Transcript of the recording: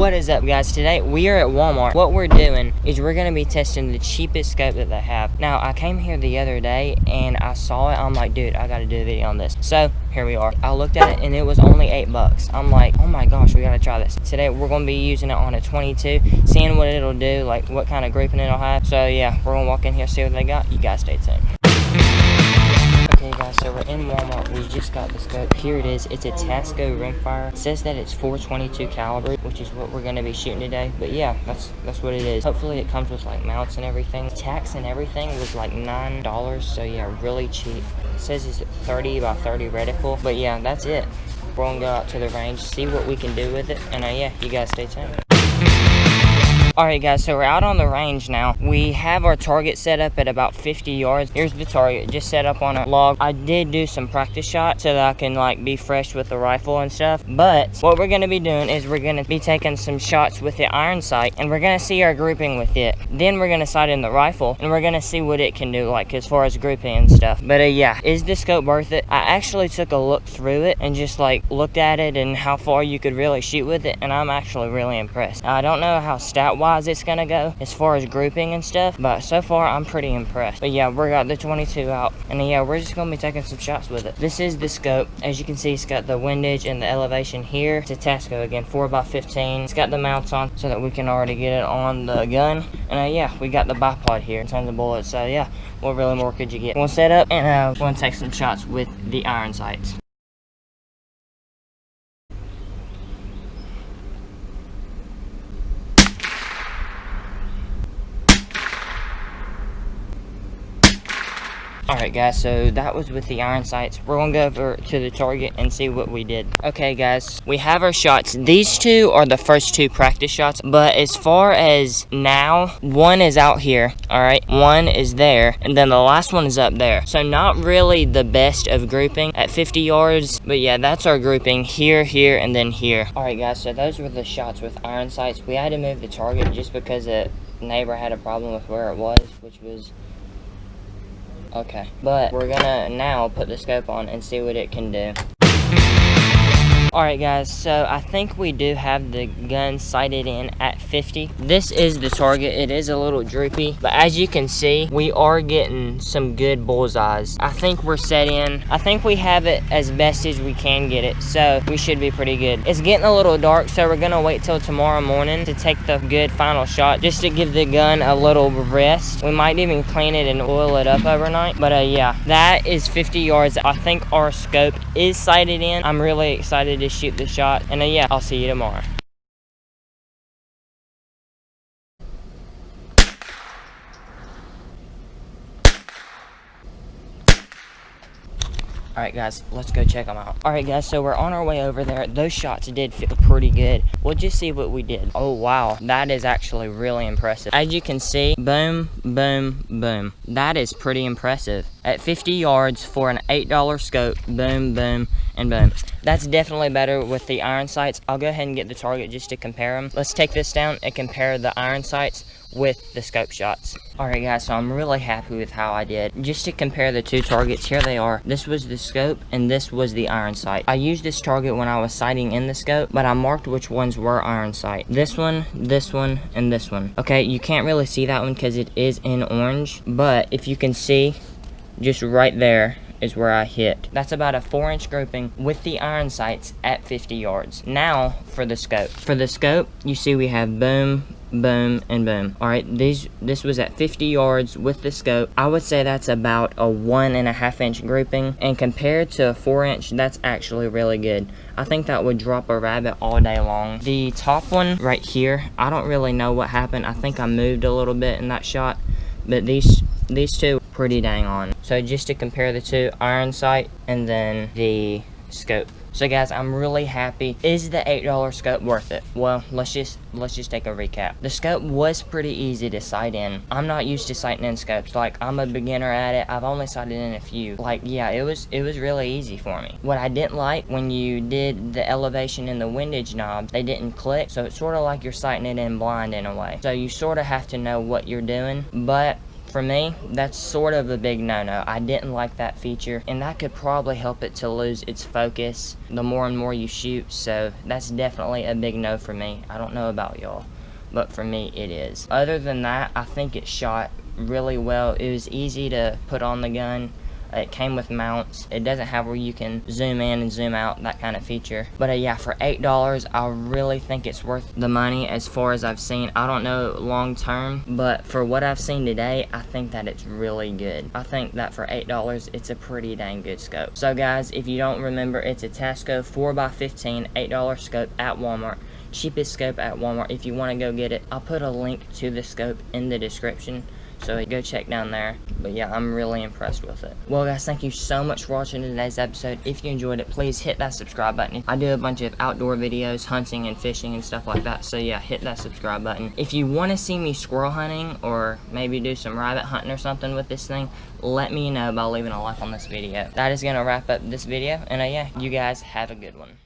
What is up, guys? Today we are at Walmart. What we're doing is we're going to be testing the cheapest scope that they have. Now, I came here the other day and I saw it. I'm like, dude, I got to do a video on this. So here we are. I looked at it and it was only $8. I'm like, oh my gosh, we got to try this. Today we're going to be using it on a 22, seeing what it'll do, like what kind of grouping it'll have. So yeah, we're going to walk in here, see what they got. You guys stay tuned. Okay guys, so we're in Walmart. We just got the scope. Here it is. It's a Tasco rimfire. It says that it's 422 caliber, which is what we're going to be shooting today. But yeah, that's what it is. Hopefully it comes with like mounts and everything. Tax and everything was like $9. So yeah, really cheap. It says it's 30 by 30 reticle. But yeah, that's it. We're going to go out to the range, see what we can do with it. And yeah, you guys stay tuned. Alright guys, so we're out on the range now. We have our target set up at about 50 yards. Here's the target, just set up on a log. I did do some practice shots so that I can like be fresh with the rifle and stuff. But what we're going to be doing is we're going to be taking some shots with the iron sight and we're going to see our grouping with it. Then we're going to sight in the rifle and we're going to see what it can do like as far as grouping and stuff. But yeah, is the scope worth it? I actually took a look through it and just like looked at it and how far you could really shoot with it, and I'm actually really impressed. Now, I don't know how stat wise it's gonna go as far as grouping and stuff, but so far I'm pretty impressed. But yeah, we got the 22 out and yeah, we're just gonna be taking some shots with it. This is the scope. As you can see, it's got the windage and the elevation here. It's a Tasco again, 4x15. It's got the mounts on so that we can already get it on the gun. And yeah, we got the bipod here, tons of bullets. So yeah, what really more could you get? We'll set up and we're gonna take some shots with the iron sights. Alright guys, so that was with the iron sights. We're gonna go over to the target and see what we did. Okay guys, we have our shots. These two are the first two practice shots, but as far as now, one is out here, alright? One is there, and then the last one is up there. So not really the best of grouping at 50 yards, but yeah, that's our grouping here, here, and then here. Alright guys, so those were the shots with iron sights. We had to move the target just because a neighbor had a problem with where it was, which was okay, but we're gonna now put the scope on and see what it can do. Alright guys, so I think we do have the gun sighted in at 50. This is the target. It is a little droopy, but as you can see, we are getting some good bullseyes. I think we're set in. I think we have it as best as we can get it, so we should be pretty good. It's getting a little dark, so we're gonna wait till tomorrow morning to take the good final shot, just to give the gun a little rest. We might even clean it and oil it up overnight, but yeah, that is 50 yards. I think our scope is sighted in. I'm really excited to shoot the shot, and yeah, I'll see you tomorrow. Alright guys, let's go check them out. Alright guys, so we're on our way over there. Those shots did feel pretty good. We'll just see what we did. Oh wow, that is actually really impressive. As you can see, boom, boom, boom. That is pretty impressive. At 50 yards for an $8 scope, boom, boom, and boom. That's definitely better with the iron sights. I'll go ahead and get the target just to compare them. Let's take this down and compare the iron sights with the scope shots. Alright guys, so I'm really happy with how I did. Just to compare the two targets, here they are. This was the scope and this was the iron sight. I used this target when I was sighting in the scope, but I marked which ones were iron sight. This one, and this one. Okay, you can't really see that one because it is in orange, but if you can see, just right there is where I hit. That's about a 4-inch grouping with the iron sights at 50 yards. Now for the scope. For the scope, you see we have boom, boom, and boom. Alright, this was at 50 yards with the scope. I would say that's about a 1.5-inch grouping, and compared to a 4-inch, that's actually really good. I think that would drop a rabbit all day long. The top one right here, I don't really know what happened. I think I moved a little bit in that shot, but these two pretty dang on. So just to compare the two, iron sight and then the scope. So guys, I'm really happy. Is the $8 scope worth it? Well, let's just take a recap. The scope was pretty easy to sight in. I'm not used to sighting in scopes. Like, I'm a beginner at it. I've only sighted in a few. Like, yeah, it was really easy for me. What I didn't like, when you did the elevation and the windage knob, they didn't click. So it's sort of like you're sighting it in blind in a way. So you sort of have to know what you're doing. But for me, that's sort of a big no-no. I didn't like that feature, and that could probably help it to lose its focus the more and more you shoot, so that's definitely a big no for me. I don't know about y'all, but for me it is. Other than that, I think it shot really well. It was easy to put on the gun. It came with mounts. It doesn't have where you can zoom in and zoom out, that kind of feature. But yeah, for $8, I really think it's worth the money as far as I've seen. I don't know long term, but for what I've seen today, I think that it's really good. I think that for $8, it's a pretty dang good scope. So guys, if you don't remember, it's a Tasco 4x15 $8 scope at Walmart. Cheapest scope at Walmart. If you want to go get it, I'll put a link to the scope in the description, so go check down there. But yeah, I'm really impressed with it. Well guys, thank you so much for watching today's episode. If you enjoyed it, please hit that subscribe button. I do a bunch of outdoor videos, hunting and fishing and stuff like that, so yeah, hit that subscribe button. If you want to see me squirrel hunting, or maybe do some rabbit hunting or something with this thing, let me know by leaving a like on this video. That is going to wrap up this video, and yeah, you guys have a good one.